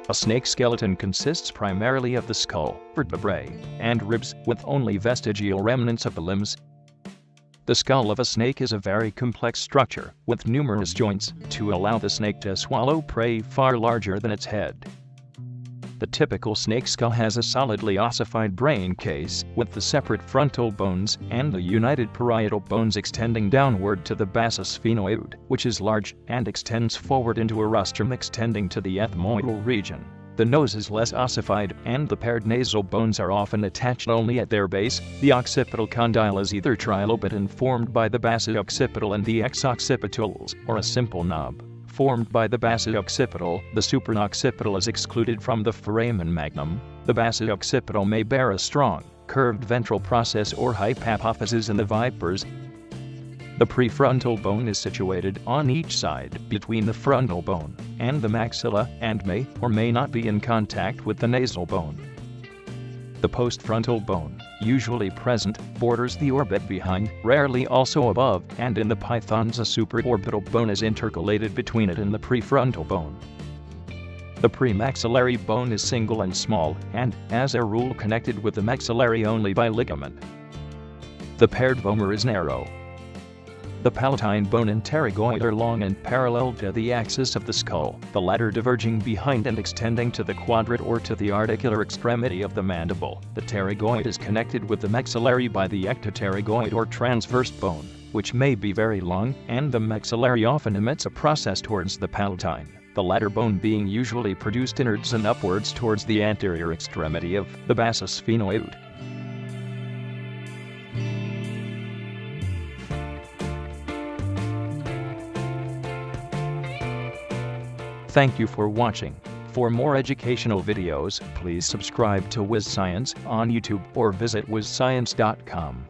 A snake skeleton consists primarily of the skull, vertebrae, and ribs, with only vestigial remnants of the limbs. The skull of a snake is a very complex structure, with numerous joints, to allow the snake to swallow prey far larger than its head. The typical snake skull has a solidly ossified brain case, with the separate frontal bones and the united parietal bones extending downward to the basa sphenoid, which is large and extends forward into a rostrum extending to the ethmoidal region. The nose is less ossified, and the paired nasal bones are often attached only at their base. The occipital condyle is either trilobate and formed by the basa occipital and the exoccipitals, or a simple knob formed by the basa occipital. The supraoccipital is excluded from the foramen magnum. The basa occipital may bear a strong, curved ventral process or hypophysis in the vipers. The prefrontal bone is situated on each side between the frontal bone and the maxilla, and may or may not be in contact with the nasal bone. The postfrontal bone, usually present, borders the orbit behind, rarely also above, and in the pythons a supraorbital bone is intercalated between it and the prefrontal bone. The premaxillary bone is single and small, and, as a rule, connected with the maxillary only by ligament. The paired vomer is narrow. The palatine bone and pterygoid are long and parallel to the axis of the skull, the latter diverging behind and extending to the quadrate or to the articular extremity of the mandible. The pterygoid is connected with the maxillary by the ectopterygoid or transverse bone, which may be very long, and the maxillary often emits a process towards the palatine, the latter bone being usually produced inwards and upwards towards the anterior extremity of the basa sphenoid. Thank you for watching. For more educational videos, please subscribe to WizScience on YouTube or visit wizscience.com.